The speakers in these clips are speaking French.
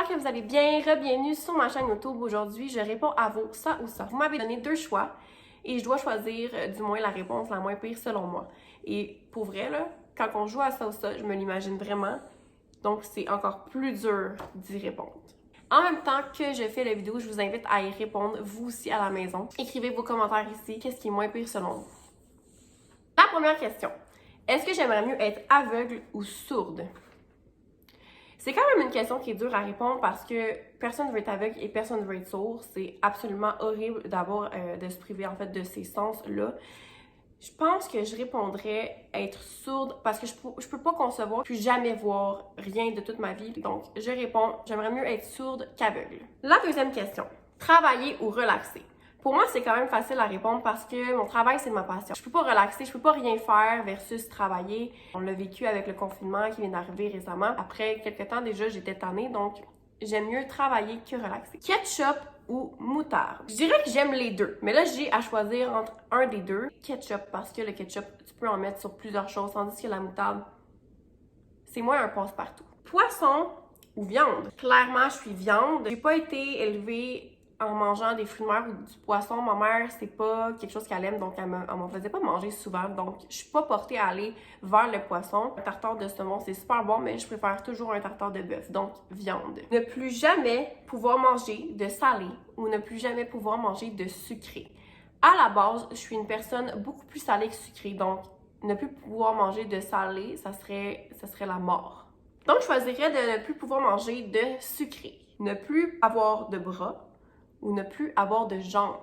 j'espère que vous allez bien. Bienvenue sur ma chaîne YouTube. Aujourd'hui, je réponds à vos ça ou ça. Vous m'avez donné deux choix et je dois choisir du moins la réponse la moins pire selon moi. Et pour vrai, là, quand on joue à ça ou ça, je me l'imagine vraiment. Donc, c'est encore plus dur d'y répondre. En même temps que je fais la vidéo, je vous invite à y répondre, vous aussi à la maison. Écrivez vos commentaires ici. Qu'est-ce qui est moins pire selon vous? La première question. Est-ce que j'aimerais mieux être aveugle ou sourde? C'est quand même une question qui est dure à répondre parce que personne ne veut être aveugle et personne ne veut être sourd. C'est absolument horrible d'avoir de se priver en fait de ces sens-là. Je pense que je répondrais être sourde parce que je peux pas concevoir plus jamais voir rien de toute ma vie. Donc je réponds, j'aimerais mieux être sourde qu'aveugle. La deuxième question, travailler ou relaxer? Pour moi, c'est quand même facile à répondre parce que mon travail, c'est ma passion. Je peux pas relaxer, je peux pas rien faire versus travailler. On l'a vécu avec le confinement qui vient d'arriver récemment. Après quelques temps déjà, j'étais tannée, donc j'aime mieux travailler que relaxer. Ketchup ou moutarde? Je dirais que j'aime les deux, mais là, j'ai à choisir entre un des deux. Ketchup, parce que le ketchup, tu peux en mettre sur plusieurs choses, tandis que la moutarde, c'est moins un passe-partout. Poisson ou viande? Clairement, je suis viande. J'ai pas été élevée en mangeant des fruits de mer ou du poisson. Ma mère, c'est pas quelque chose qu'elle aime, donc elle m'en faisait pas manger souvent. Donc, je suis pas portée à aller vers le poisson. Un tartare de saumon, c'est super bon, mais je préfère toujours un tartare de bœuf, donc viande. Ne plus jamais pouvoir manger de salé ou ne plus jamais pouvoir manger de sucré. À la base, je suis une personne beaucoup plus salée que sucrée, donc ne plus pouvoir manger de salé, ça serait la mort. Donc, je choisirais de ne plus pouvoir manger de sucré. Ne plus avoir de bras ou ne plus avoir de jambes.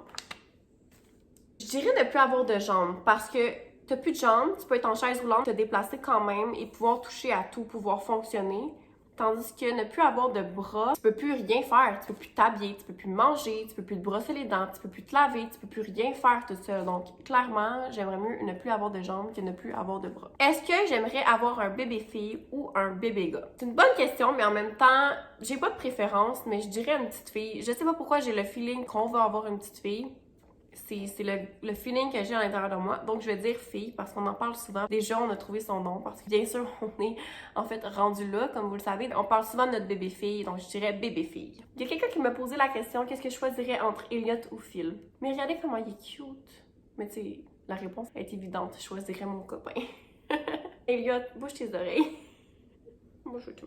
Je dirais ne plus avoir de jambes parce que t'as plus de jambes, tu peux être en chaise roulante, te déplacer quand même et pouvoir toucher à tout, pouvoir fonctionner. Tandis que ne plus avoir de bras, tu peux plus rien faire, tu peux plus t'habiller, tu peux plus manger, tu peux plus te brosser les dents, tu peux plus te laver, tu peux plus rien faire tout ça. Donc clairement, j'aimerais mieux ne plus avoir de jambes que ne plus avoir de bras. Est-ce que j'aimerais avoir un bébé fille ou un bébé gars? C'est une bonne question, mais en même temps, j'ai pas de préférence, mais je dirais une petite fille. Je sais pas pourquoi j'ai le feeling qu'on va avoir une petite fille. C'est le feeling que j'ai à l'intérieur de moi. Donc, je vais dire fille parce qu'on en parle souvent. Déjà, on a trouvé son nom parce que bien sûr, on est en fait rendu là, comme vous le savez. On parle souvent de notre bébé-fille, donc je dirais bébé-fille. Il y a quelqu'un qui m'a posé la question, qu'est-ce que je choisirais entre Elliot ou Phil? Mais regardez comment il est cute. Mais tu sais, la réponse est évidente, je choisirais mon copain. Elliot, bouge tes oreilles. Moi, je te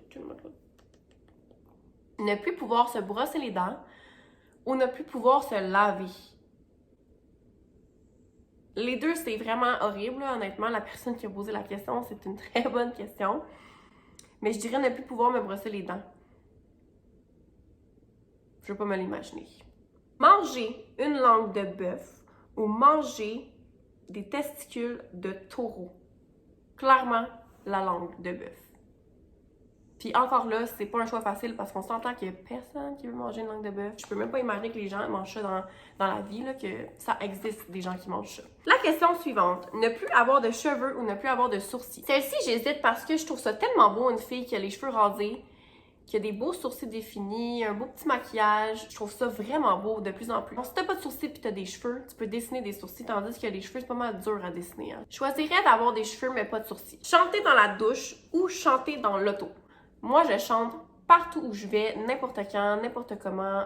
ne plus pouvoir se brosser les dents ou ne plus pouvoir se laver. Les deux, c'est vraiment horrible, là. Honnêtement, la personne qui a posé la question, c'est une très bonne question. Mais je dirais ne plus pouvoir me brosser les dents. Je veux pas me l'imaginer. Manger une langue de bœuf ou manger des testicules de taureau. Clairement, la langue de bœuf. Puis encore là, c'est pas un choix facile parce qu'on s'entend qu'il y a personne qui veut manger une langue de bœuf. Je peux même pas imaginer que les gens mangent ça dans la vie, là, que ça existe des gens qui mangent ça. La question suivante, ne plus avoir de cheveux ou ne plus avoir de sourcils. Celle-ci, j'hésite parce que je trouve ça tellement beau, une fille qui a les cheveux rasés, qui a des beaux sourcils définis, un beau petit maquillage. Je trouve ça vraiment beau de plus en plus. Bon, si t'as pas de sourcils puis t'as des cheveux, tu peux dessiner des sourcils, tandis que les cheveux, c'est pas mal dur à dessiner. Hein. Je choisirais d'avoir des cheveux mais pas de sourcils. Chanter dans la douche ou chanter dans l'auto. Moi, je chante partout où je vais, n'importe quand, n'importe comment,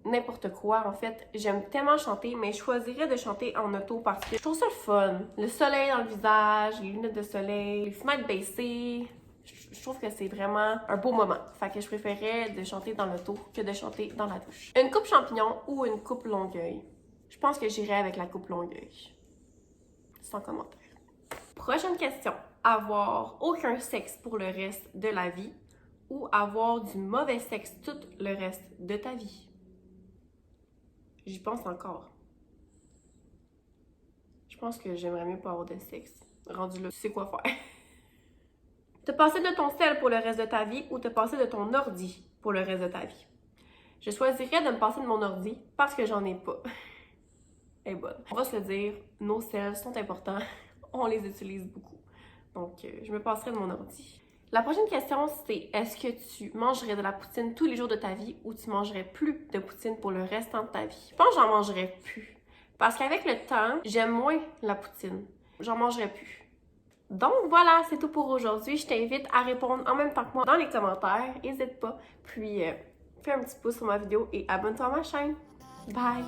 n'importe quoi. En fait, j'aime tellement chanter, mais je choisirais de chanter en auto parce que je trouve ça le fun. Le soleil dans le visage, les lunettes de soleil, les fenêtres baissées. Je trouve que c'est vraiment un beau moment. Fait que je préférais de chanter dans l'auto que de chanter dans la douche. Une coupe champignon ou une coupe longueuil? Je pense que j'irais avec la coupe longueuil. Sans commentaire. Prochaine question. Avoir aucun sexe pour le reste de la vie ou avoir du mauvais sexe tout le reste de ta vie? J'y pense encore. Je pense que j'aimerais mieux pas avoir de sexe. Rendu là, tu sais quoi faire. Te passer de ton sel pour le reste de ta vie ou te passer de ton ordi pour le reste de ta vie? Je choisirais de me passer de mon ordi parce que j'en ai pas. Elle est bonne. On va se le dire, nos sels sont importants. On les utilise beaucoup. Donc, je me passerai de mon ordi. La prochaine question, c'est est-ce que tu mangerais de la poutine tous les jours de ta vie ou tu mangerais plus de poutine pour le restant de ta vie? Je pense que j'en mangerais plus. Parce qu'avec le temps, j'aime moins la poutine. J'en mangerais plus. Donc voilà, c'est tout pour aujourd'hui. Je t'invite à répondre en même temps que moi dans les commentaires. N'hésite pas. Puis, fais un petit pouce sur ma vidéo et abonne-toi à ma chaîne. Bye!